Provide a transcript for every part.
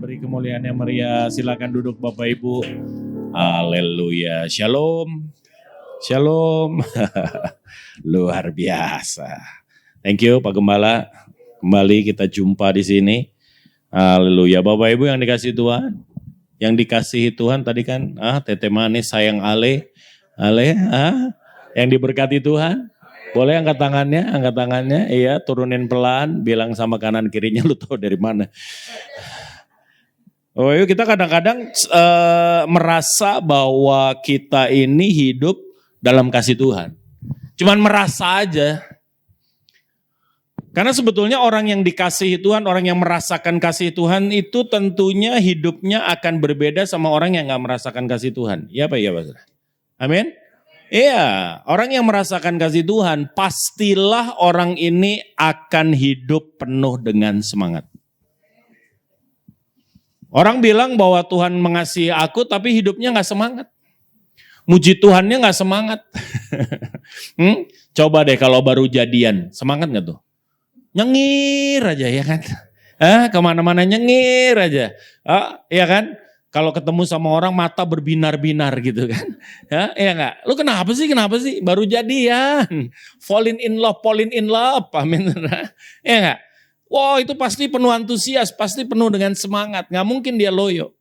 beri kemuliaan yang Maria. Silakan duduk Bapak Ibu. Haleluya. Shalom. Shalom. Luar biasa. Thank you Pak Gembala. Kembali kita jumpa di sini. Haleluya. Bapak Ibu yang dikasihi Tuhan. Yang dikasihi Tuhan tadi kan tete manis sayang Ale. Yang diberkati Tuhan. Boleh angkat tangannya, iya turunin pelan, bilang sama kanan kirinya lu tahu dari mana. Oh yuk kita kadang-kadang merasa bahwa kita ini hidup dalam kasih Tuhan. Cuman merasa aja. Karena sebetulnya orang yang dikasihi Tuhan, orang yang merasakan kasih Tuhan itu tentunya hidupnya akan berbeda sama orang yang gak merasakan kasih Tuhan. Iya Pak? Iya Pak? Amin? Iya, orang yang merasakan kasih Tuhan, pastilah orang ini akan hidup penuh dengan semangat. Orang bilang bahwa Tuhan mengasihi aku, tapi hidupnya gak semangat. Muji Tuhannya gak semangat. Coba deh kalau baru jadian, semangat gak tuh? Nyengir aja ya kan? Kemana-mana nyengir aja. Ya kan? Kalau ketemu sama orang mata berbinar-binar gitu kan. Ya enggak? Lu kenapa sih? Baru jadian. Falling in love. Amin. Ya enggak? Wow itu pasti penuh antusias, pasti penuh dengan semangat. Gak mungkin dia loyo.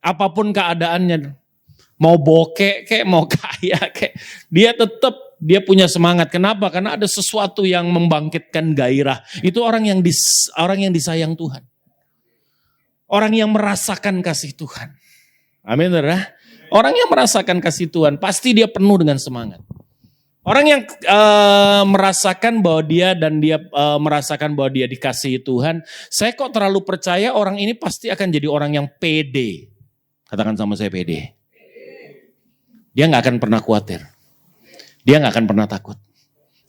Apapun keadaannya. Mau bokek kek, mau kaya kek. Dia punya semangat. Kenapa? Karena ada sesuatu yang membangkitkan gairah. Itu orang yang disayang Tuhan. Orang yang merasakan kasih Tuhan. Amin. Orang yang merasakan kasih Tuhan pasti dia penuh dengan semangat. Orang yang merasakan bahwa dia merasakan bahwa dia dikasihi Tuhan, saya kok terlalu percaya orang ini pasti akan jadi orang yang pede. Katakan sama saya pede. Dia gak akan pernah khawatir. Dia gak akan pernah takut.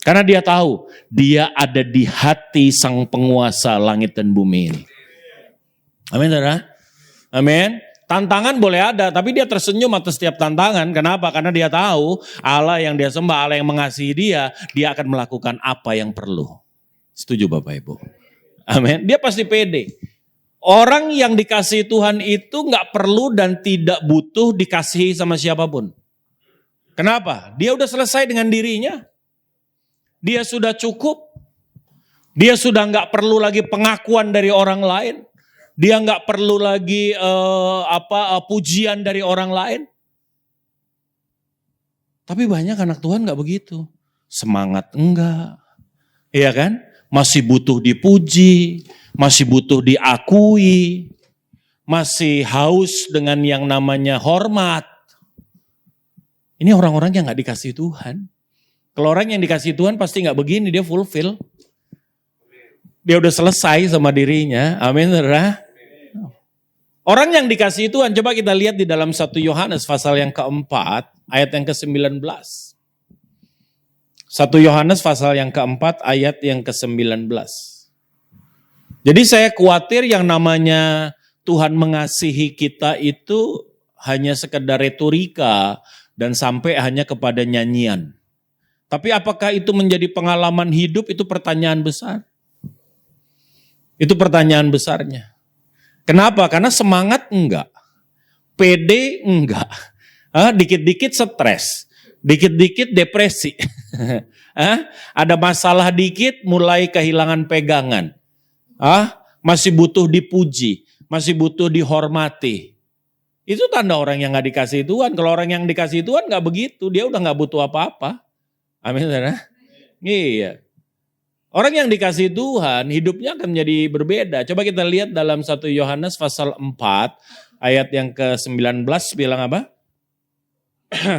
Karena dia tahu dia ada di hati sang penguasa langit dan bumi ini. Amin, saudara. Amin. Tantangan boleh ada, tapi dia tersenyum atas setiap tantangan. Kenapa? Karena dia tahu Allah yang dia sembah, Allah yang mengasihi dia akan melakukan apa yang perlu. Setuju Bapak Ibu? Amin. Dia pasti pede. Orang yang dikasihi Tuhan itu gak perlu dan tidak butuh dikasihi sama siapapun. Kenapa? Dia udah selesai dengan dirinya. Dia sudah cukup. Dia sudah gak perlu lagi pengakuan dari orang lain. Dia nggak perlu lagi pujian dari orang lain. Tapi banyak anak Tuhan nggak begitu. Semangat enggak. Iya kan? Masih butuh dipuji, masih butuh diakui, masih haus dengan yang namanya hormat. Ini orang-orang yang nggak dikasih Tuhan. Kalau orang yang dikasih Tuhan pasti nggak begini, dia fulfill. Dia udah selesai sama dirinya. Amin, saudara. Orang yang dikasihi Tuhan, coba kita lihat di dalam 1 Yohanes pasal yang keempat, ayat yang ke-19. 1 Yohanes pasal yang keempat, ayat yang ke-19. Jadi saya khawatir yang namanya Tuhan mengasihi kita itu hanya sekedar retorika dan sampai hanya kepada nyanyian. Tapi apakah itu menjadi pengalaman hidup, itu pertanyaan besar. Itu pertanyaan besarnya. Kenapa? Karena semangat enggak, pede enggak, dikit-dikit stres, dikit-dikit depresi, ada masalah dikit mulai kehilangan pegangan, masih butuh dipuji, masih butuh dihormati. Itu tanda orang yang gak dikasihi Tuhan. Kalau orang yang dikasihi Tuhan gak begitu, dia udah gak butuh apa-apa. Amin, saudara. Iya. Orang yang dikasihi Tuhan hidupnya akan menjadi berbeda. Coba kita lihat dalam 1 Yohanes pasal 4 ayat yang ke-19 bilang apa?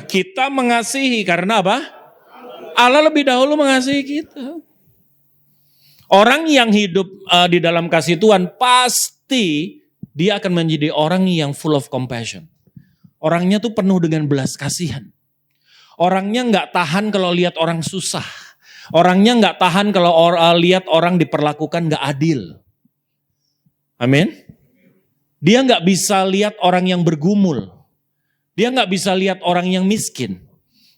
Kita mengasihi karena apa? Allah lebih dahulu mengasihi kita. Orang yang hidup di dalam kasih Tuhan pasti dia akan menjadi orang yang full of compassion. Orangnya tuh penuh dengan belas kasihan. Orangnya gak tahan kalau lihat orang susah. Orangnya gak tahan kalau lihat orang diperlakukan gak adil. Amin. Dia gak bisa lihat orang yang bergumul. Dia gak bisa lihat orang yang miskin.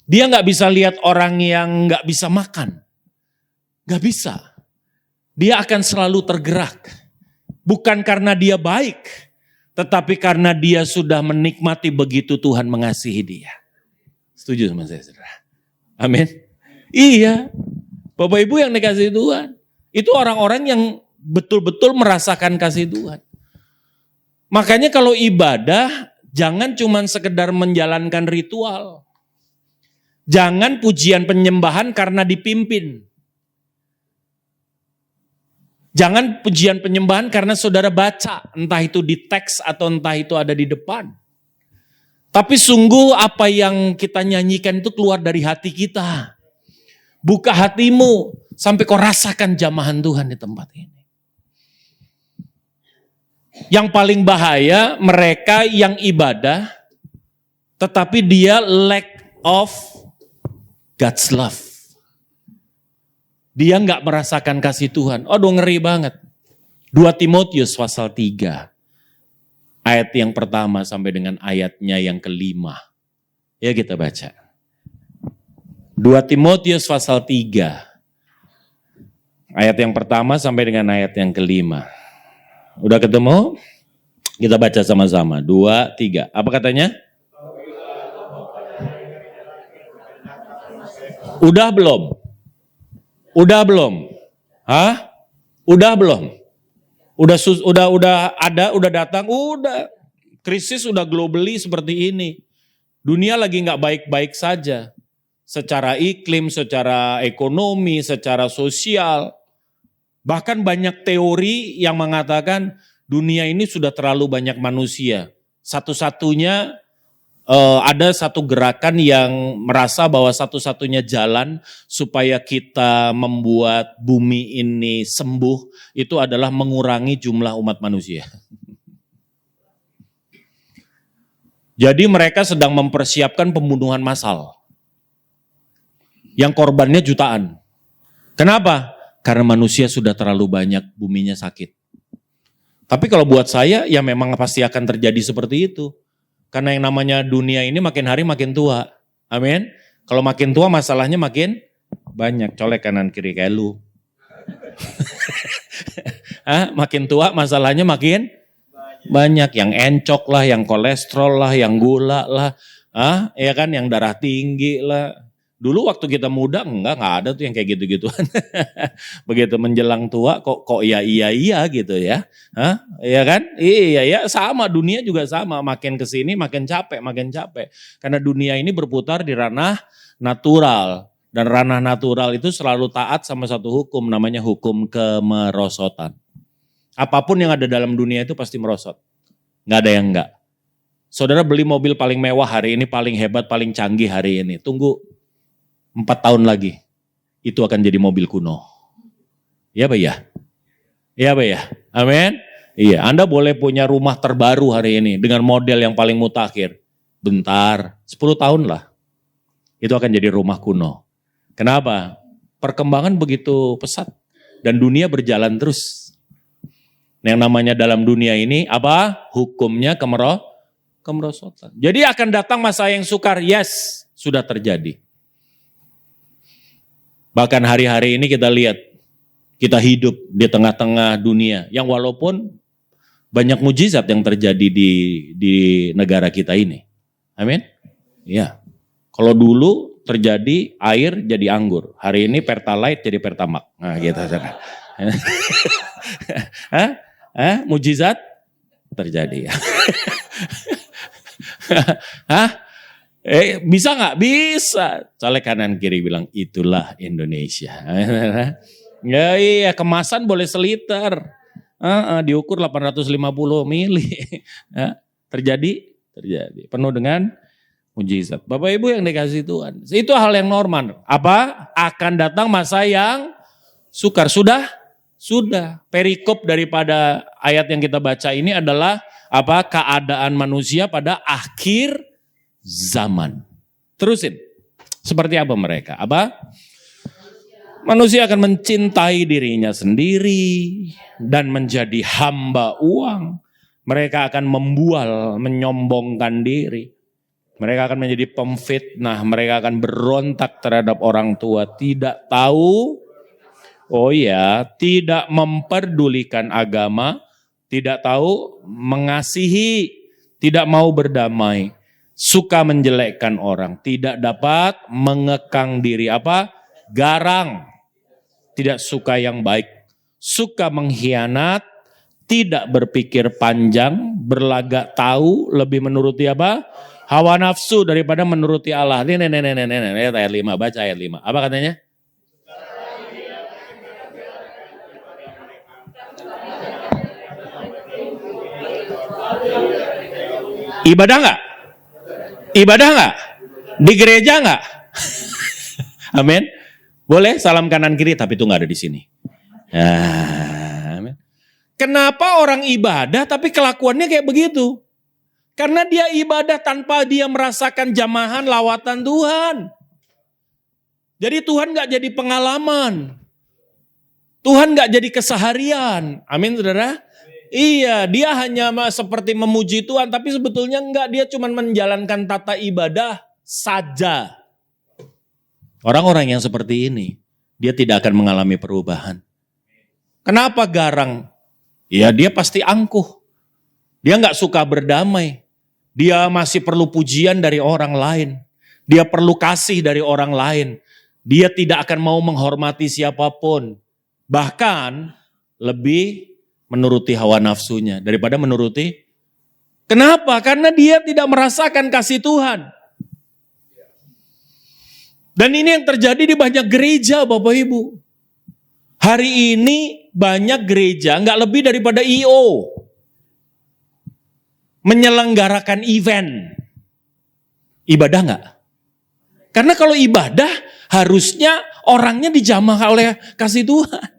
Dia gak bisa lihat orang yang gak bisa makan. Gak bisa. Dia akan selalu tergerak. Bukan karena dia baik. Tetapi karena dia sudah menikmati begitu Tuhan mengasihi dia. Setuju sama saya, saudara? Amin. Iya. Bapak Ibu yang dikasihi Tuhan. Itu orang-orang yang betul-betul merasakan kasih Tuhan. Makanya kalau ibadah, jangan cuma sekedar menjalankan ritual. Jangan pujian penyembahan karena dipimpin. Jangan pujian penyembahan karena saudara baca, entah itu di teks atau entah itu ada di depan. Tapi sungguh apa yang kita nyanyikan itu keluar dari hati kita. Buka hatimu sampai kau rasakan jamahan Tuhan di tempat ini. Yang paling bahaya mereka yang ibadah, tetapi dia lack of God's love. Dia nggak merasakan kasih Tuhan. Aduh ngeri banget. 2 Timotius pasal 3. Ayat yang pertama sampai dengan ayatnya yang kelima. Ya kita baca. 2 Timotius pasal 3. Ayat yang pertama sampai dengan ayat yang kelima. Udah ketemu? Kita baca sama-sama. 2, 3. Apa katanya? Udah belum? Udah belum? Hah? Udah belum? Udah ada, udah datang, udah. Krisis udah globally seperti ini. Dunia lagi nggak baik-baik saja. Secara iklim, secara ekonomi, secara sosial. Bahkan banyak teori yang mengatakan dunia ini sudah terlalu banyak manusia. Satu-satunya ada satu gerakan yang merasa bahwa satu-satunya jalan supaya kita membuat bumi ini sembuh itu adalah mengurangi jumlah umat manusia. Jadi mereka sedang mempersiapkan pembunuhan massal. Yang korbannya jutaan. Kenapa? Karena manusia sudah terlalu banyak, buminya sakit. Tapi kalau buat saya, ya memang pasti akan terjadi seperti itu. Karena yang namanya dunia ini makin hari makin tua. Amin. Kalau makin tua masalahnya makin banyak. Colek kanan kiri kayak lu. Makin tua masalahnya makin banyak. Yang encok lah, yang kolesterol lah, yang gula lah. Ya kan, yang darah tinggi lah. Dulu waktu kita muda enggak ada tuh yang kayak gitu-gituan. Begitu menjelang tua kok iya gitu ya. Iya kan? Iya ya, sama, dunia juga sama, makin kesini makin capek. Karena dunia ini berputar di ranah natural, dan ranah natural itu selalu taat sama satu hukum, namanya hukum kemerosotan. Apapun yang ada dalam dunia itu pasti merosot. Enggak ada yang enggak. Saudara beli mobil paling mewah hari ini, paling hebat, paling canggih hari ini. Tunggu 4 tahun lagi, itu akan jadi mobil kuno. Iya Pak ya? Iya Pak ya? Amin? Iya, Anda boleh punya rumah terbaru hari ini dengan model yang paling mutakhir. Bentar, 10 tahun lah. Itu akan jadi rumah kuno. Kenapa? Perkembangan begitu pesat dan dunia berjalan terus. Yang namanya dalam dunia ini apa? Hukumnya kemerosotan. Jadi akan datang masa yang sukar, yes, sudah terjadi. Bahkan hari-hari ini kita lihat, kita hidup di tengah-tengah dunia yang walaupun banyak mujizat yang terjadi di negara kita ini. Amin? Ya. Kalau dulu terjadi air jadi anggur, hari ini Pertalite jadi Pertamak. Nah gitu. Mujizat terjadi. Bisa nggak? Bisa. Colek kanan kiri bilang itulah Indonesia. Ya iya, kemasan boleh seliter. Diukur 850 mili. Terjadi. Penuh dengan mujizat. Bapak Ibu yang dikasih Tuhan. Itu hal yang normal. Apa? Akan datang masa yang sukar. Sudah. Perikop daripada ayat yang kita baca ini adalah apa? Keadaan manusia pada akhir zaman. Terusin. Seperti apa mereka? Apa? Manusia akan mencintai dirinya sendiri dan menjadi hamba uang. Mereka akan membual, menyombongkan diri. Mereka akan menjadi pemfitnah. Mereka akan berontak terhadap orang tua. Tidak tahu, tidak memperdulikan agama, tidak tahu mengasihi, tidak mau berdamai, suka menjelekkan orang, tidak dapat mengekang diri, garang, tidak suka yang baik, suka mengkhianat, tidak berpikir panjang, berlagak tahu, lebih menuruti hawa nafsu daripada menuruti Allah. Ini ayat 5, baca ayat 5. Apa katanya? Ibadah nggak? Ibadah nggak? Di gereja nggak? Amin. Boleh salam kanan kiri, tapi itu nggak ada di sini. Amin. Kenapa orang ibadah tapi kelakuannya kayak begitu? Karena dia ibadah tanpa dia merasakan jamahan lawatan Tuhan. Jadi Tuhan nggak jadi pengalaman. Tuhan nggak jadi keseharian. Amin, saudara. Iya, dia hanya seperti memuji Tuhan, tapi sebetulnya enggak, dia cuma menjalankan tata ibadah saja. Orang-orang yang seperti ini, dia tidak akan mengalami perubahan. Kenapa garang? Ya dia pasti angkuh. Dia enggak suka berdamai. Dia masih perlu pujian dari orang lain. Dia perlu kasih dari orang lain. Dia tidak akan mau menghormati siapapun. Bahkan lebih menuruti hawa nafsunya daripada menuruti. Kenapa? Karena dia tidak merasakan kasih Tuhan. Dan ini yang terjadi di banyak gereja, Bapak Ibu. Hari ini banyak gereja nggak lebih daripada I.O. menyelenggarakan event. Ibadah nggak? Karena kalau ibadah harusnya orangnya dijamah oleh kasih Tuhan.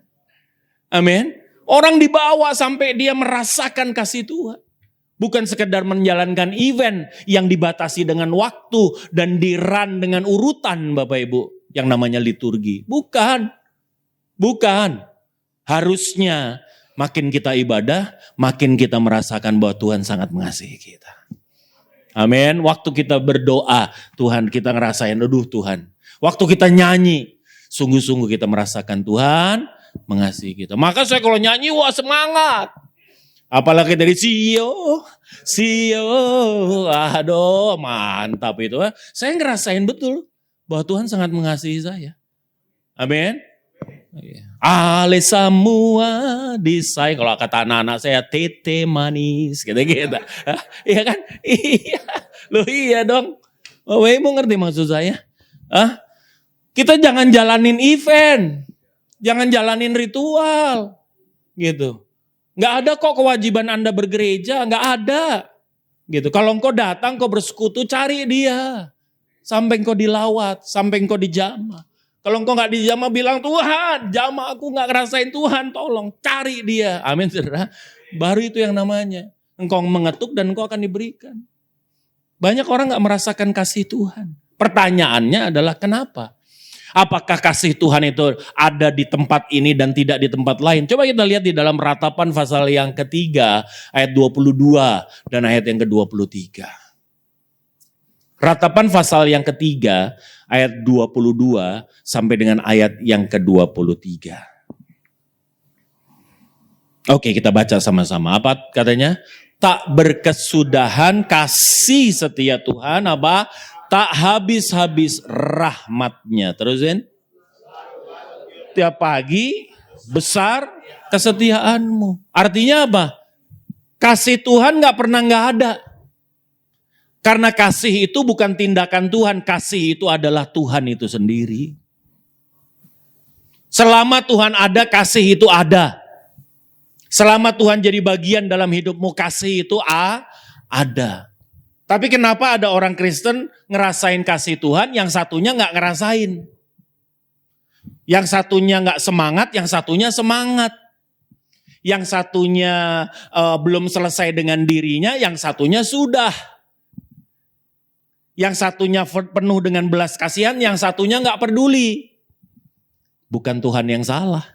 Amin. Orang dibawa sampai dia merasakan kasih Tuhan. Bukan sekedar menjalankan event yang dibatasi dengan waktu dan di-run dengan urutan Bapak Ibu. Yang namanya liturgi. Bukan. Harusnya makin kita ibadah, makin kita merasakan bahwa Tuhan sangat mengasihi kita. Amin. Waktu kita berdoa, Tuhan kita ngerasain, aduh Tuhan. Waktu kita nyanyi, sungguh-sungguh kita merasakan Tuhan mengasihi kita. Maka saya kalau nyanyi, wah semangat. Apalagi dari Sio, aduh mantap itu. Saya ngerasain betul bahwa Tuhan sangat mengasihi saya. Amin. Ale semua disay, kalau kata anak-anak saya tete manis, gitu. Iya kan? Iya, loh iya dong. Bapak Ibu ngerti maksud saya? Kita jangan jalanin event. Jangan jalanin ritual, gitu. Nggak ada kok kewajiban Anda bergereja, nggak ada. Gitu. Kalau engkau datang, engkau bersekutu, cari dia. Sampai engkau dilawat, sampai engkau dijamah. Kalau engkau nggak dijamah, bilang Tuhan, jamah aku nggak ngerasain Tuhan, tolong cari dia. Amin, saudara. Baru itu yang namanya. Engkau mengetuk dan engkau akan diberikan. Banyak orang nggak merasakan kasih Tuhan. Pertanyaannya adalah kenapa? Apakah kasih Tuhan itu ada di tempat ini dan tidak di tempat lain? Coba kita lihat di dalam Ratapan pasal yang ketiga, ayat 22 dan ayat yang ke-23. Ratapan pasal yang ketiga, ayat 22 sampai dengan ayat yang ke-23. Oke, kita baca sama-sama. Apa katanya? Tak berkesudahan kasih setia Tuhan, tak habis-habis rahmatnya. Terusin. Tiap pagi besar kesetiaanmu. Artinya apa? Kasih Tuhan gak pernah gak ada. Karena kasih itu bukan tindakan Tuhan. Kasih itu adalah Tuhan itu sendiri. Selama Tuhan ada, kasih itu ada. Selama Tuhan jadi bagian dalam hidupmu, kasih itu ada. Tapi kenapa ada orang Kristen ngerasain kasih Tuhan, yang satunya gak ngerasain. Yang satunya gak semangat, yang satunya semangat. Yang satunya belum selesai dengan dirinya, yang satunya sudah. Yang satunya penuh dengan belas kasihan, yang satunya gak peduli. Bukan Tuhan yang salah.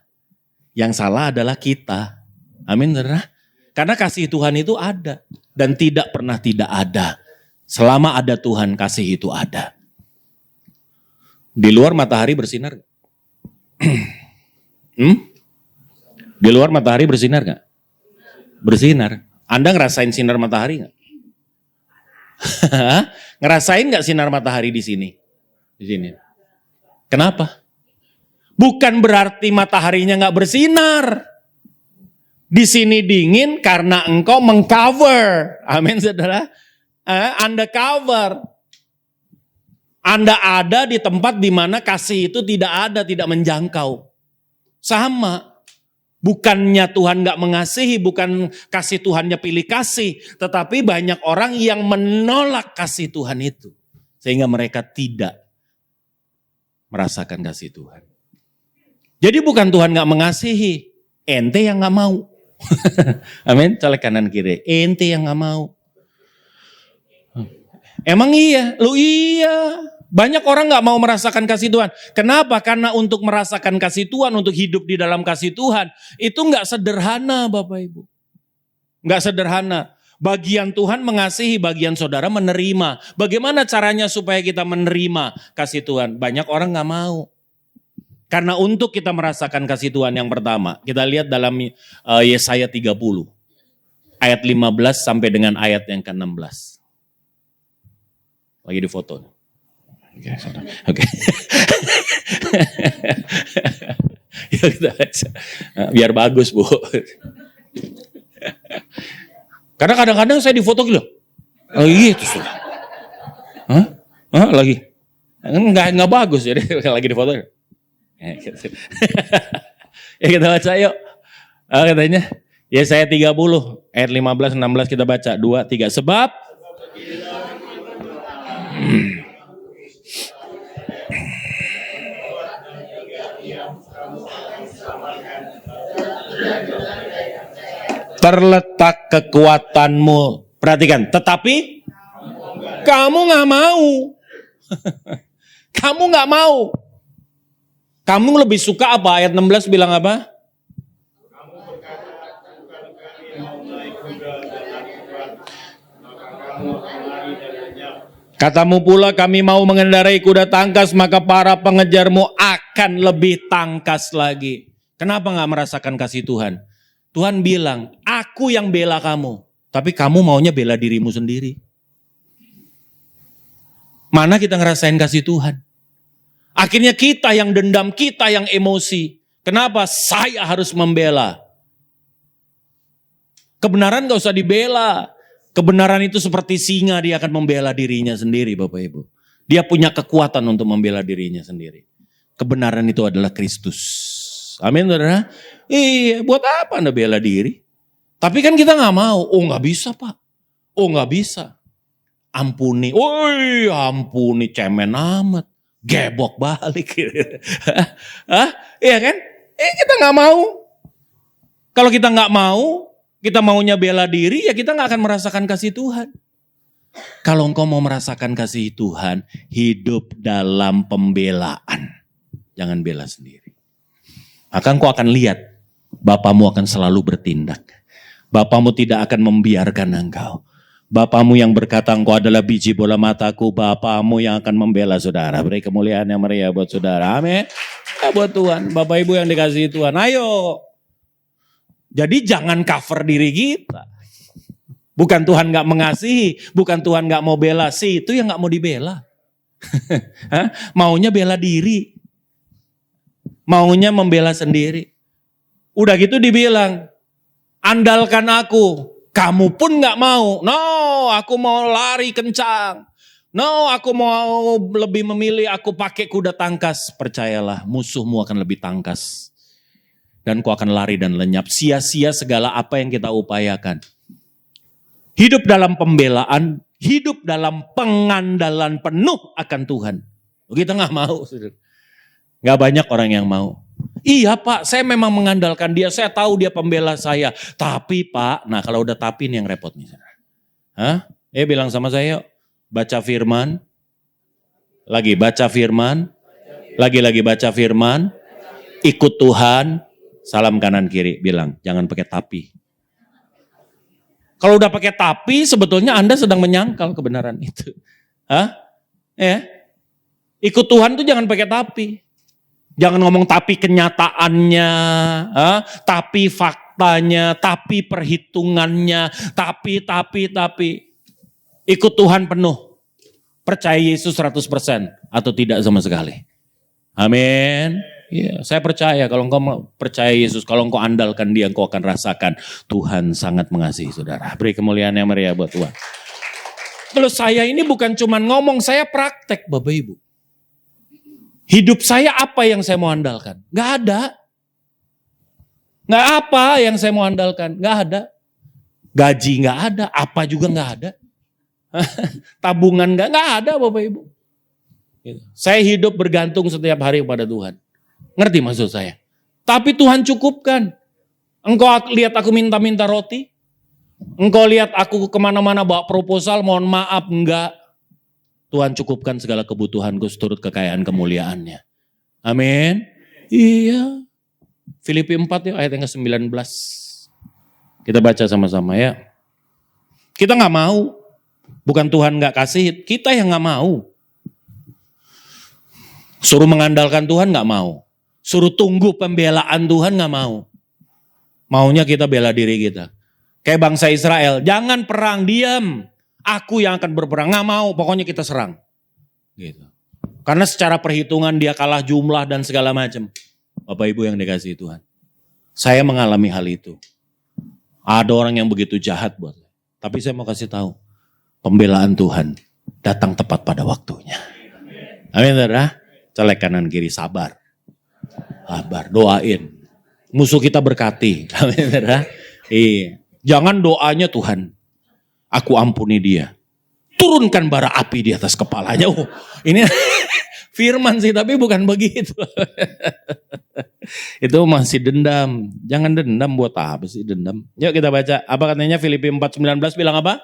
Yang salah adalah kita. Amin, saudara. Karena kasih Tuhan itu ada. Dan tidak pernah tidak ada. Selama ada Tuhan, kasih itu ada. Di luar matahari bersinar gak? Di luar matahari bersinar gak? bersinar. Anda ngerasain sinar matahari nggak? Ngerasain nggak sinar matahari di sini? Di sini. Kenapa? Bukan berarti mataharinya nggak bersinar. Di sini dingin karena engkau mengcover. Amin, saudara. Anda cover. Anda ada di tempat di mana kasih itu tidak ada, tidak menjangkau. Sama. Bukannya Tuhan gak mengasihi, bukan kasih Tuhannya pilih kasih. Tetapi banyak orang yang menolak kasih Tuhan itu. Sehingga mereka tidak merasakan kasih Tuhan. Jadi bukan Tuhan gak mengasihi, ente yang gak mau. Amin, colek kanan kiri, ente yang gak mau. Emang iya? Lu iya. Banyak orang gak mau merasakan kasih Tuhan. Kenapa? Karena untuk merasakan kasih Tuhan, untuk hidup di dalam kasih Tuhan, itu gak sederhana Bapak Ibu. Gak sederhana. Bagian Tuhan mengasihi, bagian saudara menerima. Bagaimana caranya supaya kita menerima kasih Tuhan? Banyak orang gak mau. Karena untuk kita merasakan kasih Tuhan yang pertama, kita lihat dalam Yesaya 30. Ayat 15 sampai dengan ayat yang ke-16. Lagi di foto. Oke. Ya, biar bagus Bu. Karena kadang-kadang saya difoto gitu. Oh gitu sudah. Lagi. Enggak bagus jadi lagi di foto. Ya kita baca yuk. Katanya Yesaya 30 ayat 15 16 kita baca 2 3 sebab terletak kekuatanmu. Perhatikan, tetapi kamu gak mau. Kamu gak mau. Kamu lebih suka apa? Ayat 16 bilang apa? Katamu pula kami mau mengendarai kuda tangkas, maka para pengejarmu akan lebih tangkas lagi. Kenapa gak merasakan kasih Tuhan? Tuhan bilang, aku yang bela kamu. Tapi kamu maunya bela dirimu sendiri. Mana kita ngerasain kasih Tuhan? Akhirnya kita yang dendam, kita yang emosi. Kenapa? Saya harus membela. Kebenaran gak usah dibela. Kebenaran itu seperti singa, dia akan membela dirinya sendiri Bapak Ibu. Dia punya kekuatan untuk membela dirinya sendiri. Kebenaran itu adalah Kristus. Amin saudara. Iya, buat apa Anda bela diri? Tapi kan kita gak mau. Oh gak bisa Pak. Oh gak bisa. Ampuni. Woi ampuni cemen amat. Gebok balik. Iya kan? Kita gak mau. Kalau kita gak mau, kita maunya bela diri, ya kita gak akan merasakan kasih Tuhan. Kalau engkau mau merasakan kasih Tuhan, hidup dalam pembelaan. Jangan bela sendiri. Maka engkau akan lihat, Bapamu akan selalu bertindak. Bapamu tidak akan membiarkan engkau. Bapamu yang berkata engkau adalah biji bola mataku, Bapamu yang akan membela saudara. Beri kemuliaan yang meriah buat saudara. Amin. Ya, buat Tuhan, Bapak Ibu yang dikasihi Tuhan. Ayo. Jadi jangan cover diri kita. Bukan Tuhan gak mengasihi, bukan Tuhan gak mau bela, sih itu yang gak mau dibela. Maunya bela diri. Maunya membela sendiri. Udah gitu dibilang, andalkan aku, kamu pun gak mau. No, aku mau lari kencang. No, aku mau lebih memilih aku pakai kuda tangkas. Percayalah, musuhmu akan lebih tangkas. Dan kau akan lari dan lenyap. Sia-sia segala apa yang kita upayakan. Hidup dalam pembelaan, hidup dalam pengandalan penuh akan Tuhan. Kita gak mau. Gak banyak orang yang mau. Iya Pak, saya memang mengandalkan dia, saya tahu dia pembela saya. Tapi Pak, nah kalau udah tapi ini yang repot nih. Bilang sama saya yuk, baca firman. Lagi baca firman. Lagi-lagi baca firman. Ikut Tuhan. Salam kanan kiri, bilang jangan pakai tapi. Kalau udah pakai tapi, sebetulnya Anda sedang menyangkal kebenaran itu. Ikut Tuhan tuh jangan pakai tapi. Jangan ngomong tapi kenyataannya, tapi fakta. faktanya, tapi perhitungannya, tapi. Ikut Tuhan penuh. Percaya Yesus 100% atau tidak sama sekali. Amin. Ya, saya percaya kalau engkau percaya Yesus, kalau engkau andalkan Dia, engkau akan rasakan Tuhan sangat mengasihi saudara. Beri kemuliaan yang meriah buat Tuhan. Kalau saya ini bukan cuma ngomong, saya praktek Bapak Ibu. Hidup saya apa yang saya mau andalkan? Gak ada. Gak apa yang saya mau andalkan? Gak ada. Gaji gak ada, apa juga gak ada. Tabungan gak ada Bapak Ibu. Saya hidup bergantung setiap hari kepada Tuhan. Ngerti maksud saya? Tapi Tuhan cukupkan. Engkau lihat aku minta-minta roti? Engkau lihat aku kemana-mana bawa proposal, mohon maaf, enggak. Tuhan cukupkan segala kebutuhanku seturut kekayaan kemuliaannya. Amin. Iya. Filipi 4 yuk, ayat yang ke-19. Kita baca sama-sama ya. Kita gak mau. Bukan Tuhan gak kasih, kita yang gak mau. Suruh mengandalkan Tuhan gak mau. Suruh tunggu pembelaan Tuhan gak mau. Maunya kita bela diri kita. Kayak bangsa Israel, jangan perang, diam. Aku yang akan berperang, gak mau, pokoknya kita serang. Gitu. Karena secara perhitungan dia kalah jumlah dan segala macam. Bapak Ibu yang dikasihi Tuhan. Saya mengalami hal itu. Ada orang yang begitu jahat buat saya. Tapi saya mau kasih tahu, pembelaan Tuhan datang tepat pada waktunya. Amin, saudara. Colek kanan kiri, sabar. Sabar, doain. Musuh kita berkati. Amin, saudara. Iya. Jangan doanya Tuhan, aku ampuni dia. Turunkan bara api di atas kepalanya. Oh, ini firman sih, tapi bukan begitu. Itu masih dendam. Jangan dendam, buat apa sih dendam? Yuk kita baca. Apa katanya Filipi 4:19 bilang apa?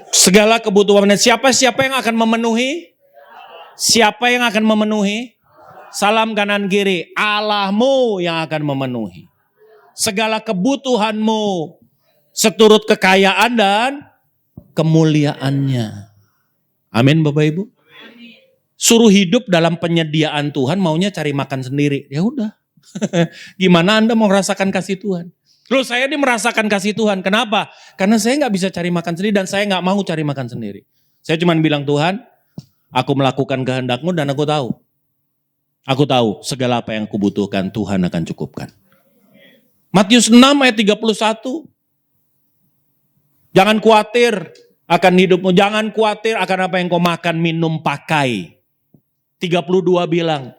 Segala kebutuhannya. Siapa yang akan memenuhi? Siapa yang akan memenuhi? Salam kanan kiri. Allahmu yang akan memenuhi segala kebutuhanmu seturut kekayaan dan kemuliaannya. Amin Bapak Ibu. Suruh hidup dalam penyediaan Tuhan, maunya cari makan sendiri. Ya udah. Gimana Anda mau merasakan kasih Tuhan? Loh, saya ini merasakan kasih Tuhan. Kenapa? Karena saya nggak bisa cari makan sendiri dan saya nggak mau cari makan sendiri. Saya cuma bilang, Tuhan, aku melakukan kehendak-Mu dan aku tahu. Aku tahu segala apa yang kubutuhkan Tuhan akan cukupkan. Matius 6 ayat 31. Jangan khawatir akan hidupmu. Jangan khawatir akan apa yang kau makan, minum, pakai. 32 bilang.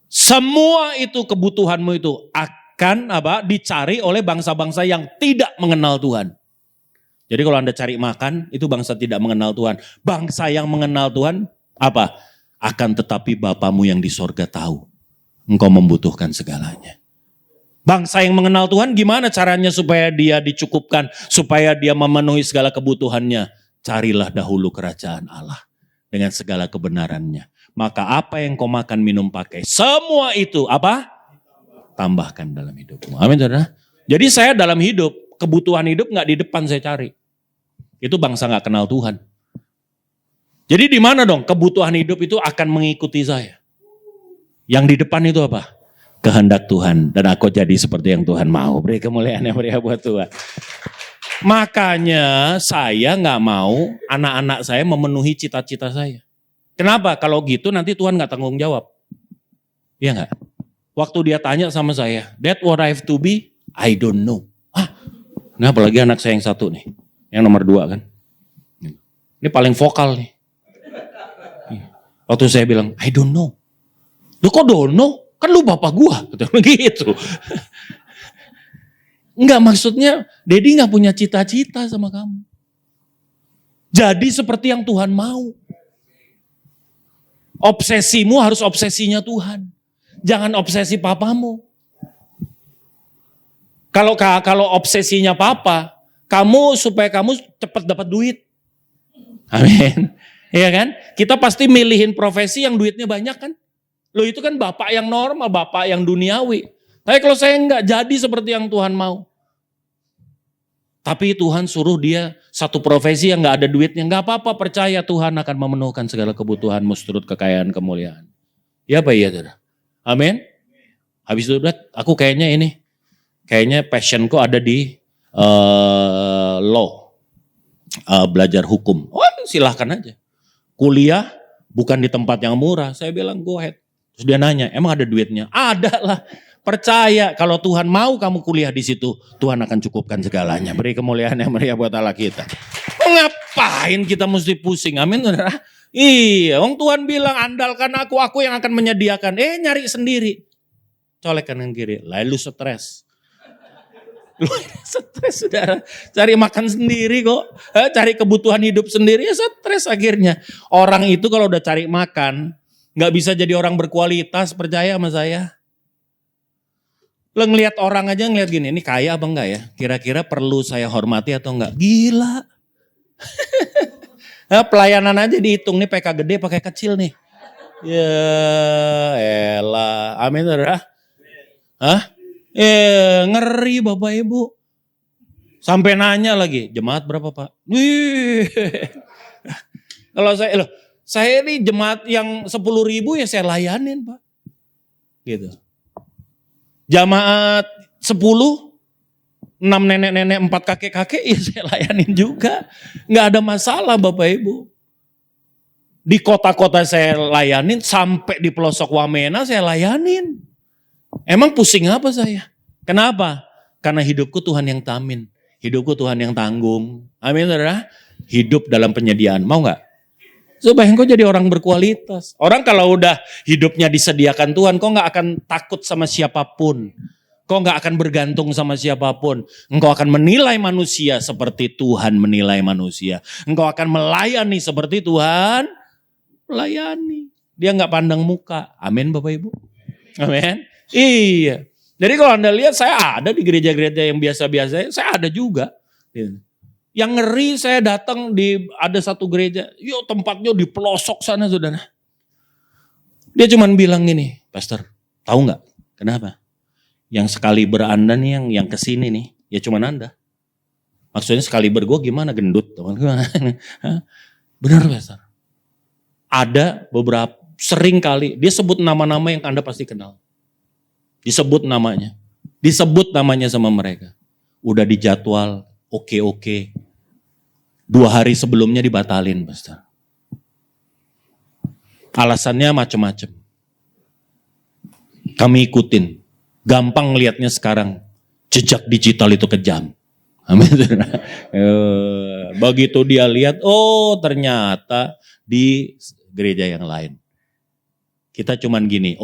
Semua itu kebutuhanmu itu akan dicari oleh bangsa-bangsa yang tidak mengenal Tuhan. Jadi kalau Anda cari makan, itu bangsa tidak mengenal Tuhan. Bangsa yang mengenal Tuhan, apa? Akan tetapi Bapamu yang di sorga tahu. Engkau membutuhkan segalanya. Bangsa yang mengenal Tuhan gimana caranya supaya dia dicukupkan, supaya dia memenuhi segala kebutuhannya. Carilah dahulu kerajaan Allah dengan segala kebenarannya. Maka apa yang kau makan, minum, pakai, semua itu apa? Tambahkan dalam hidupmu. Amin saudara. Jadi saya dalam hidup, kebutuhan hidup gak di depan saya cari. Itu bangsa gak kenal Tuhan. Jadi di mana dong kebutuhan hidup itu akan mengikuti saya? Yang di depan itu apa? Kehendak Tuhan, dan aku jadi seperti yang Tuhan mau. Beri kemuliaan yang meriah buat Tuhan. Makanya saya gak mau anak-anak saya memenuhi cita-cita saya. Kenapa? Kalau gitu nanti Tuhan gak tanggung jawab. Iya gak? Waktu dia tanya sama saya, Dad, what I have to be? I don't know. Hah? Nah, apalagi anak saya yang satu nih, yang nomor 2 kan. Ini paling vokal nih. Waktu saya bilang, I don't know. Lu kok don't know? Kan lu bapak gua, gitu. Enggak, maksudnya Dedi gak punya cita-cita sama kamu. Jadi seperti yang Tuhan mau. Obsesimu harus obsesinya Tuhan. Jangan obsesi papamu. Kalau obsesinya papa, kamu supaya kamu cepat dapat duit. Amin. Iya kan? Kita pasti milihin profesi yang duitnya banyak kan? Loh itu kan bapak yang normal, bapak yang duniawi. Tapi kalau saya enggak jadi seperti yang Tuhan mau. Tapi Tuhan suruh dia satu profesi yang enggak ada duitnya. Enggak apa-apa, percaya Tuhan akan memenuhkan segala kebutuhanmu seturut kekayaan kemuliaan. Ya apa iya saudara? Amin. Habis itu aku kayaknya ini kayaknya passionku ada di law, belajar hukum. Oh silahkan aja. Kuliah bukan di tempat yang murah. Saya bilang go ahead. Terus dia nanya, emang ada duitnya? Ada lah. Percaya kalau Tuhan mau kamu kuliah di situ, Tuhan akan cukupkan segalanya. Beri kemuliaan yang meriah buat Allah kita. Ngapain kita mesti pusing? Amin. Iya, Tuhan bilang andalkan aku yang akan menyediakan. Nyari sendiri. Colek kanan kiri, lalu stres. Stres saudara, cari makan sendiri kok. Cari kebutuhan hidup sendiri ya stres akhirnya. Orang itu kalau udah cari makan, gak bisa jadi orang berkualitas, percaya sama saya. Lo ngelihat orang aja ngelihat gini, ini kaya apa enggak ya? Kira-kira perlu saya hormati atau enggak? Gila. Pelayanan aja dihitung nih, PK gede pakai kecil nih. Ya elah, amin saudara. Ngeri Bapak Ibu. Sampai nanya lagi, jemaat berapa Pak? Wih. Kalau saya ini jemaat yang 10.000 ya saya layanin Pak. Gitu. Jamaat 10, 6 nenek-nenek, 4 kakek-kakek, ya saya layanin juga. Nggak ada masalah Bapak Ibu. Di kota-kota saya layanin, sampai di pelosok Wamena saya layanin. Emang pusing apa saya? Kenapa? Karena hidupku Tuhan yang tamin. Hidupku Tuhan yang tanggung. Amin saudara. Hidup dalam penyediaan. Mau nggak? Supaya engkau jadi orang berkualitas. Orang kalau udah hidupnya disediakan Tuhan, kau nggak akan takut sama siapapun. Kau nggak akan bergantung sama siapapun. Engkau akan menilai manusia seperti Tuhan menilai manusia. Engkau akan melayani seperti Tuhan melayani. Dia nggak pandang muka. Amin Bapak Ibu. Amin. Iya. Jadi kalau Anda lihat saya ada di gereja-gereja yang biasa-biasa, saya ada juga. Yang ngeri saya datang ada satu gereja, tempatnya di pelosok sana saudara. Dia cuma bilang gini, Pastor, tahu nggak kenapa? Yang sekaliber Anda nih yang kesini nih, ya cuma Anda. Maksudnya sekaliber gue gimana gendut, teman. Benar Pastor. Ada beberapa, sering kali dia sebut nama-nama yang Anda pasti kenal. Disebut namanya sama mereka. Udah dijadwal, oke. 2 hari sebelumnya dibatalin, Pastor. Alasannya macam-macam. Kami ikutin. Gampang ngelihatnya sekarang. Jejak digital itu kejam. Amin. Begitu dia lihat, ternyata di gereja yang lain. Kita cuman gini,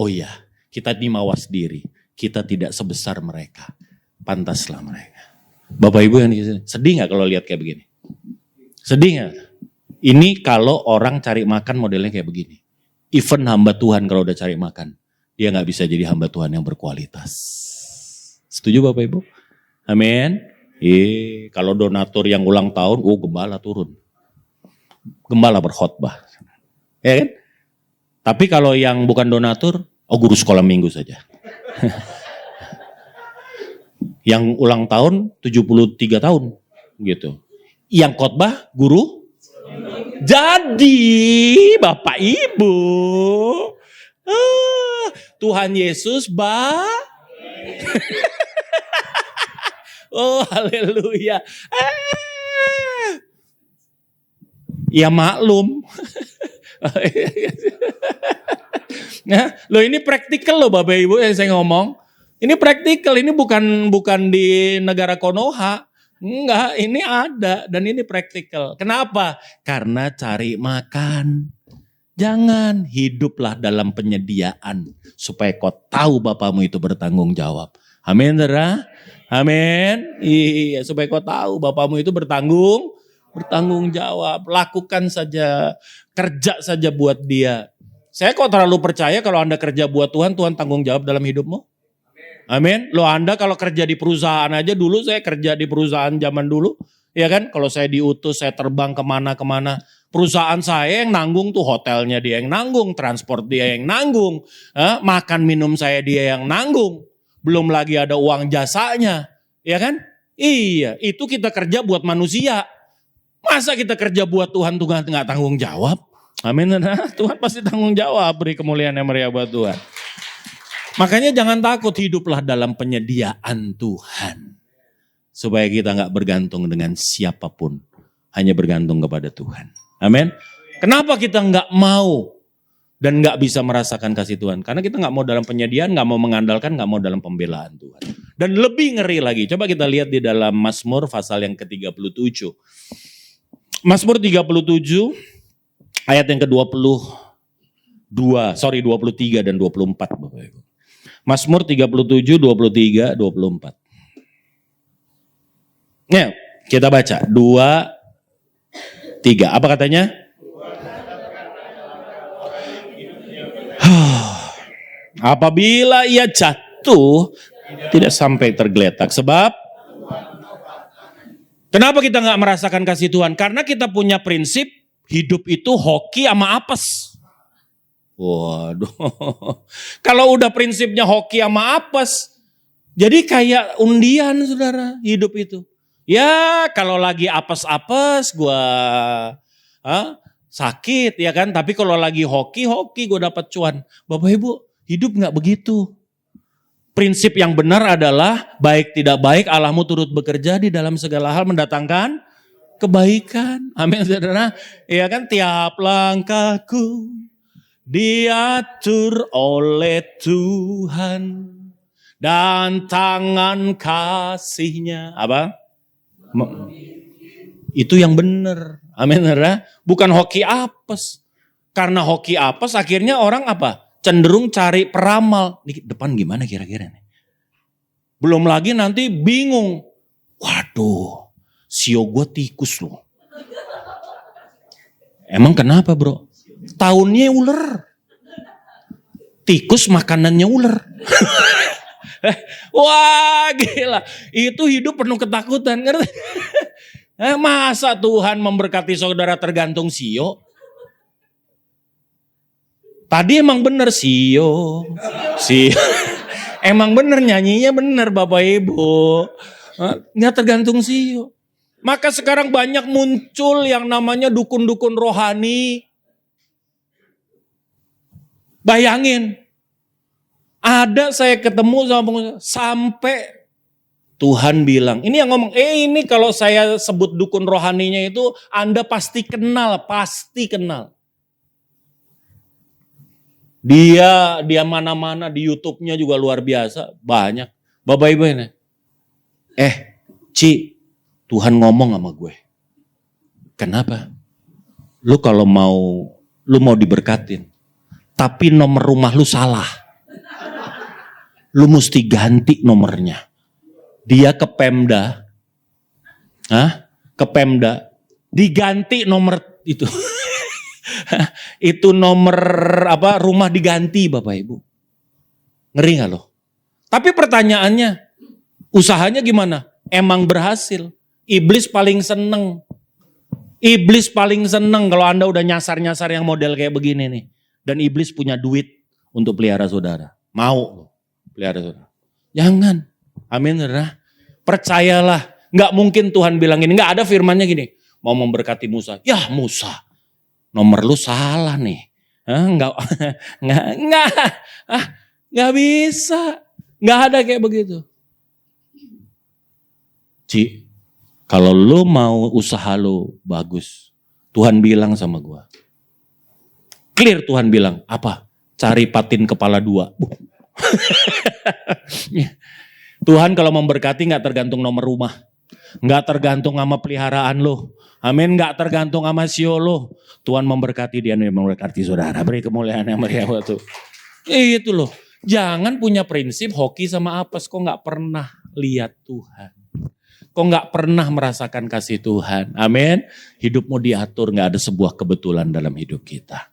kita dimawas diri. Kita tidak sebesar mereka. Pantaslah mereka. Bapak Ibu yang di sini, sedih gak kalau lihat kayak begini? Sedih gak? Ini kalau orang cari makan modelnya kayak begini. Even hamba Tuhan kalau udah cari makan, dia gak bisa jadi hamba Tuhan yang berkualitas. Setuju Bapak Ibu? Amin. Kalau donatur yang ulang tahun, gembala turun. Gembala berkhotbah. Ya kan? Tapi kalau yang bukan donatur, guru sekolah minggu saja. Yang ulang tahun 73 tahun gitu. Yang khotbah guru. Jadi Bapak Ibu, Tuhan Yesus haleluya. Ya maklum. Nah, ini praktikal loh Bapak Ibu yang saya ngomong. Ini praktikal, ini bukan di negara Konoha. Enggak, ini ada dan ini praktikal. Kenapa? Karena cari makan. Jangan, hiduplah dalam penyediaan supaya kau tahu Bapamu itu bertanggung jawab. Amin, saudara? Amin. Iya, supaya kau tahu Bapamu itu bertanggung jawab. Lakukan saja, kerja saja buat Dia. Saya kok terlalu percaya kalau Anda kerja buat Tuhan, Tuhan tanggung jawab dalam hidupmu. Amin. Anda kalau kerja di perusahaan aja, dulu saya kerja di perusahaan zaman dulu. Ya kan, kalau saya diutus, saya terbang kemana-kemana. Perusahaan saya yang nanggung tuh, hotelnya dia yang nanggung, transport dia yang nanggung. Makan minum saya dia yang nanggung. Belum lagi ada uang jasanya. Ya kan? Iya, itu kita kerja buat manusia. Masa kita kerja buat Tuhan, Tuhan nggak tanggung jawab? Amin. Tuhan pasti tanggung jawab, beri kemuliaan yang meriah buat Tuhan. Makanya jangan takut, hiduplah dalam penyediaan Tuhan. Supaya kita gak bergantung dengan siapapun. Hanya bergantung kepada Tuhan. Amin. Kenapa kita gak mau dan gak bisa merasakan kasih Tuhan? Karena kita gak mau dalam penyediaan, gak mau mengandalkan, gak mau dalam pembelaan Tuhan. Dan lebih ngeri lagi, coba kita lihat di dalam Mazmur pasal yang ke-37. Mazmur 37 ayat yang ke-23 dan 24 Bapak Ibu. Mazmur 37, 23, 24. Ya, kita baca 2, 3. Apa katanya? Apabila ia jatuh, tidak sampai tergeletak. Sebab, kenapa kita gak merasakan kasih Tuhan? Karena kita punya prinsip, hidup itu hoki sama apes. Waduh, kalau udah prinsipnya hoki sama apes, jadi kayak undian saudara, hidup itu. Ya kalau lagi apes-apes gue sakit ya kan, tapi kalau lagi hoki gue dapat cuan. Bapak Ibu, hidup gak begitu. Prinsip yang benar adalah baik tidak baik Allahmu turut bekerja di dalam segala hal mendatangkan kebaikan. Amin saudara. Ya kan, tiap langkahku diatur oleh Tuhan dan tangan kasihnya. Apa? Itu yang benar. Amin saudara. Bukan hoki apes. Karena hoki apes akhirnya orang apa? Cenderung cari peramal. Nih depan gimana kira-kira nih? Belum lagi nanti bingung. Waduh, sio gue tikus loh. Emang kenapa bro? Tahunnya ular. Tikus makanannya ular. Wah gila. Itu hidup penuh ketakutan. Masa Tuhan memberkati saudara tergantung sio? Tadi emang bener sio. Emang bener nyanyinya bener Bapak Ibu. Nggak tergantung sio. Maka sekarang banyak muncul yang namanya dukun-dukun rohani. Bayangin. Ada saya ketemu sama pengusaha. Sampai Tuhan bilang. Ini yang ngomong. Ini kalau saya sebut dukun rohaninya itu. Anda pasti kenal. Pasti kenal. Dia mana-mana di YouTube-nya juga luar biasa. Banyak. Bapak Ibu ini. Ci. Tuhan ngomong sama gue. Kenapa? Lu kalau lu mau diberkatin. Tapi nomor rumah lu salah. Lu mesti ganti nomornya. Dia ke Pemda. Ke Pemda. Diganti nomor itu. Itu nomor rumah diganti Bapak Ibu. Ngeri gak loh? Tapi pertanyaannya, usahanya gimana? Emang berhasil. Iblis paling seneng. Iblis paling seneng kalau Anda udah nyasar-nyasar yang model kayak begini nih. Dan iblis punya duit untuk pelihara saudara. Mau pelihara saudara. Jangan. Amin saudara. Percayalah. Gak mungkin Tuhan bilang gini. Gak ada firmannya gini. Mau memberkati Musa. Ya Musa. Nomor lu salah nih. Nggak bisa. Nggak ada kayak begitu. Ci, kalau lu mau usaha lu bagus, Tuhan bilang sama gua. Clear Tuhan bilang, apa? Cari patin kepala 2. Tuhan kalau memberkati nggak tergantung nomor rumah. Nggak tergantung sama peliharaan lo. Amin, nggak tergantung sama sio lo. Tuhan memberkati dia, memberkati saudara. Beri kemuliaan yang meriah waktu. Itu loh. Jangan punya prinsip hoki sama apes. Kok nggak pernah lihat Tuhan. Kok nggak pernah merasakan kasih Tuhan. Amin. Hidupmu diatur, nggak ada sebuah kebetulan dalam hidup kita.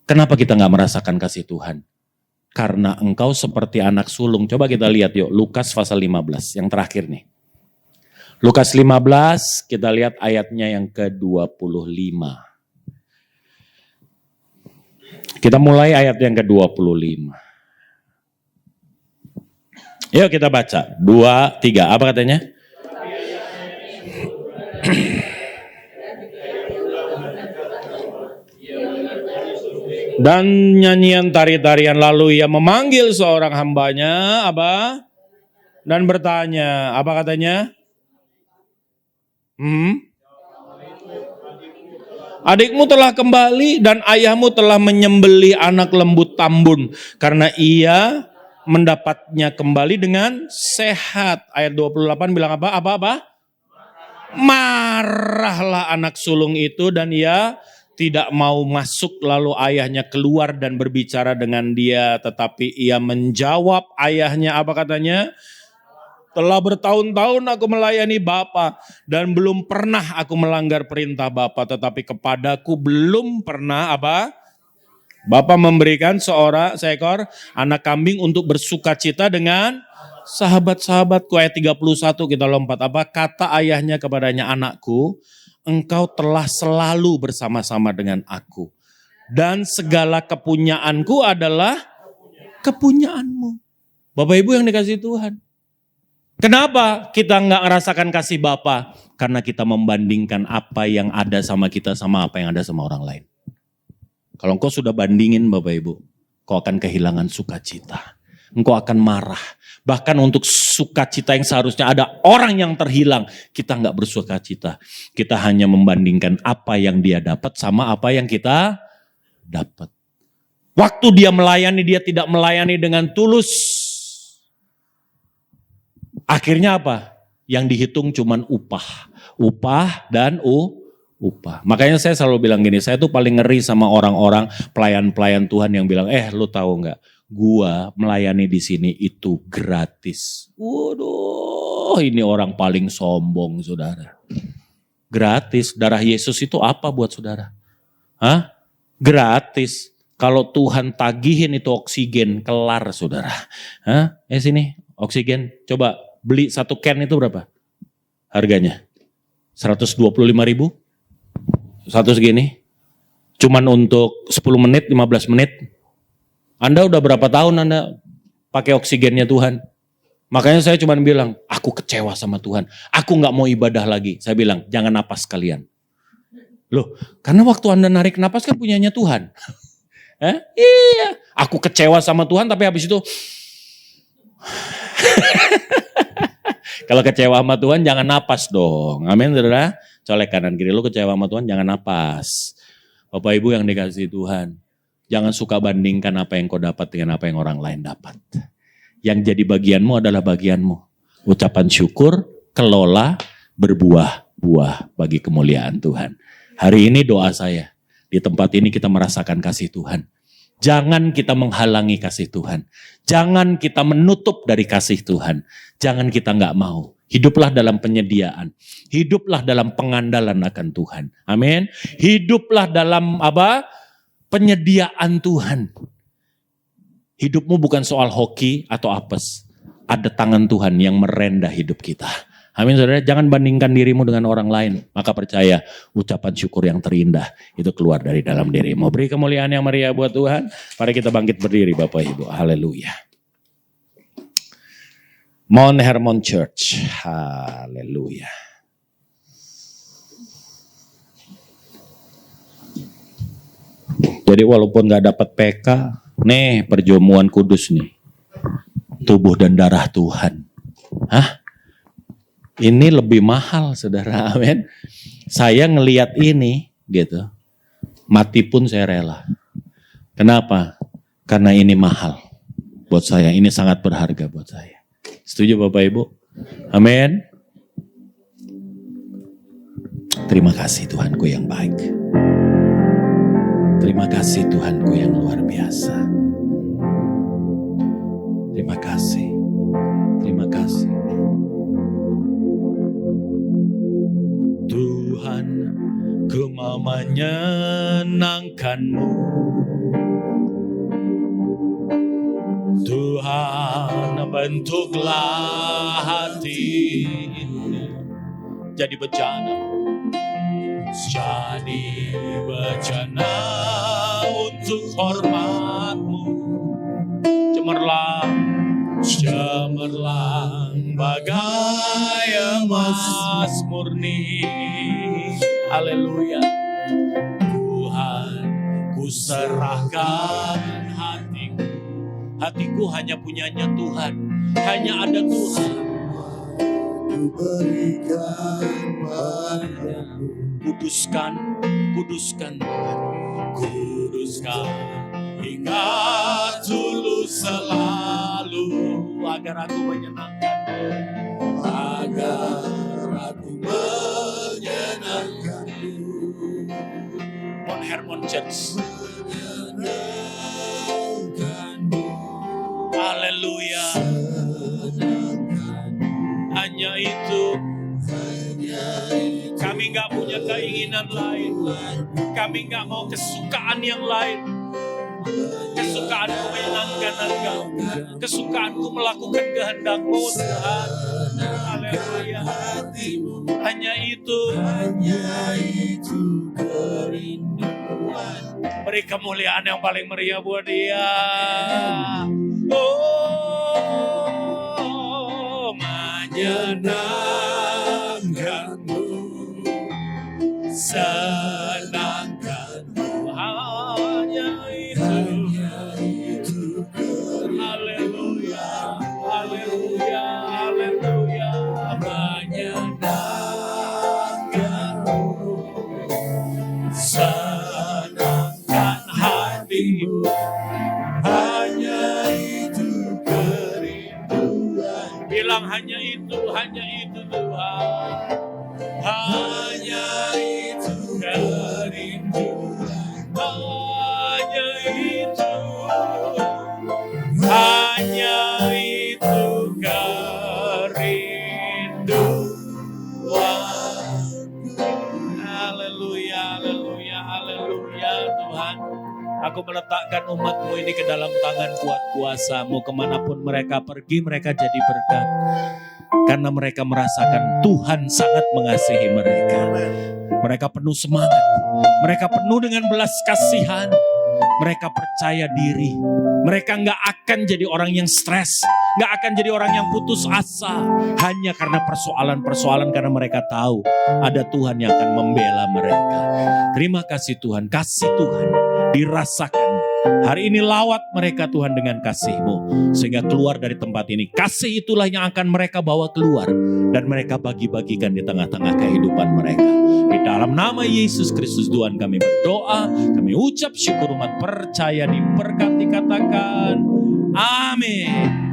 Kenapa kita nggak merasakan kasih Tuhan? Karena engkau seperti anak sulung. Coba kita lihat yuk, Lukas pasal 15, yang terakhir nih. Lukas 15, kita lihat ayatnya yang ke-25. Kita mulai ayat yang ke-25. Yuk kita baca, 2, 3, apa katanya? Dan nyanyian tari-tarian lalu ia memanggil seorang hambanya, apa? Dan bertanya, apa katanya? Adikmu telah kembali dan ayahmu telah menyembelih anak lembu tambun. Karena ia mendapatnya kembali dengan sehat. Ayat 28 bilang apa? Apa? Marahlah anak sulung itu dan ia tidak mau masuk, lalu ayahnya keluar dan berbicara dengan dia. Tetapi ia menjawab ayahnya, apa katanya? Telah bertahun-tahun aku melayani Bapa dan belum pernah aku melanggar perintah Bapa. Tetapi kepadaku belum pernah apa? Bapa memberikan seekor anak kambing untuk bersukacita dengan sahabat-sahabatku. Ayat 31 kita lompat. Apa? Kata ayahnya kepadanya, anakku, engkau telah selalu bersama-sama dengan aku. Dan segala kepunyaanku adalah kepunyaanmu. Bapak Ibu yang dikasihi Tuhan. Kenapa kita nggak ngerasakan kasih Bapa? Karena kita membandingkan apa yang ada sama kita sama apa yang ada sama orang lain. Kalau engkau sudah bandingin Bapak Ibu, kau akan kehilangan sukacita. Engkau akan marah. Bahkan untuk sukacita yang seharusnya ada orang yang terhilang, kita nggak bersukacita. Kita hanya membandingkan apa yang dia dapat sama apa yang kita dapat. Waktu dia melayani, dia tidak melayani dengan tulus. Akhirnya apa? Yang dihitung cuman upah. Upah dan upah. Makanya saya selalu bilang gini, saya tuh paling ngeri sama orang-orang pelayan-pelayan Tuhan yang bilang, lu tahu nggak? Gua melayani di sini itu gratis. Waduh, ini orang paling sombong, saudara. Gratis, darah Yesus itu apa buat saudara? Hah? Gratis. Kalau Tuhan tagihin itu oksigen, kelar saudara. Hah? Sini, oksigen. Coba beli satu can itu berapa? Harganya? 125.000? Satu segini. Cuman untuk 10 menit, 15 menit. Anda udah berapa tahun Anda pakai oksigennya Tuhan? Makanya saya cuma bilang, aku kecewa sama Tuhan. Aku gak mau ibadah lagi. Saya bilang, jangan napas kalian. Loh, karena waktu Anda narik napas kan punyanya Tuhan. Iya, aku kecewa sama Tuhan tapi habis itu. Kalau kecewa sama Tuhan jangan napas dong. Amin saudara. Colek kanan kiri, lu kecewa sama Tuhan jangan napas. Bapak Ibu yang dikasihi Tuhan. Jangan suka bandingkan apa yang kau dapat dengan apa yang orang lain dapat. Yang jadi bagianmu adalah bagianmu. Ucapan syukur, kelola, berbuah-buah bagi kemuliaan Tuhan. Hari ini doa saya. Di tempat ini kita merasakan kasih Tuhan. Jangan kita menghalangi kasih Tuhan. Jangan kita menutup dari kasih Tuhan. Jangan kita gak mau. Hiduplah dalam penyediaan. Hiduplah dalam pengandalan akan Tuhan. Amin. Hiduplah dalam apa? Penyediaan Tuhan. Hidupmu bukan soal hoki atau apes. Ada tangan Tuhan yang merendah hidup kita. Amin saudara, jangan bandingkan dirimu dengan orang lain. Maka percaya ucapan syukur yang terindah itu keluar dari dalam dirimu. Beri kemuliaan yang meriah buat Tuhan. Mari kita bangkit berdiri Bapak Ibu. Haleluya. Mount Hermon Church. Haleluya. Jadi walaupun gak dapat PK, nih perjamuan kudus nih. Tubuh dan darah Tuhan. Hah? Ini lebih mahal saudara, amin. Saya ngelihat ini gitu, mati pun saya rela. Kenapa? Karena ini mahal buat saya, ini sangat berharga buat saya. Setuju Bapak Ibu? Amin. Terima kasih Tuhanku yang baik. Terima kasih Tuhanku yang luar biasa. Terima kasih. Terima kasih. Tuhan, ku mau menyenangkan-Mu. Tuhan, bentuklah hati ini jadi bejana. Jadi bejana untuk hormat-Mu. Cemerlang bagai emas murni. Haleluya. Tuhan, ku serahkan hatiku. Hatiku hanya punyanya Tuhan. Hanya ada Tuhan. Ku berikan padamu. Kuduskan Tuhan. Kuduskan hingga tulus selalu. Agar aku menyenangkan-Mu. Agar aku menyenangkan-Mu. Mount Hermon Church. Haleluya. Hanya itu. Kami gak punya keinginan lain. Kami gak mau kesukaan yang lain. Kesukaanku menyenangkan Engkau. Kesukaanku melakukan kehendak-Mu, Tuhan. Haleluya. Hanya itu. Beri kemuliaan yang paling meriah buat Dia. Oh, menyenangkan-Mu, senangkan-Mu, hanya itu. Haleluya, haleluya, haleluya. Menyenangkan-Mu, senangkan hatimu, hanya itu kerinduan. Bilang hanya itu Tuhan. Hanya itu kerinduan. Hanya itu. Hanya itu kerinduan. Haleluya, haleluya, haleluya Tuhan. Aku meletakkan umat-Mu ini ke dalam tangan kuat kuasa-Mu. Kemanapun mereka pergi, mereka jadi berkat. Karena mereka merasakan Tuhan sangat mengasihi mereka. Mereka penuh semangat. Mereka penuh dengan belas kasihan. Mereka percaya diri. Mereka gak akan jadi orang yang stres. Gak akan jadi orang yang putus asa. Hanya karena persoalan-persoalan. Karena mereka tahu ada Tuhan yang akan membela mereka. Terima kasih Tuhan. Kasih Tuhan dirasakan. Hari ini lawat mereka Tuhan dengan kasih-Mu. Sehingga keluar dari tempat ini. Kasih itulah yang akan mereka bawa keluar. Dan mereka bagi-bagikan di tengah-tengah kehidupan mereka. Di dalam nama Yesus Kristus Tuhan kami berdoa. Kami ucap syukur, umat percaya diberkati, katakan amin.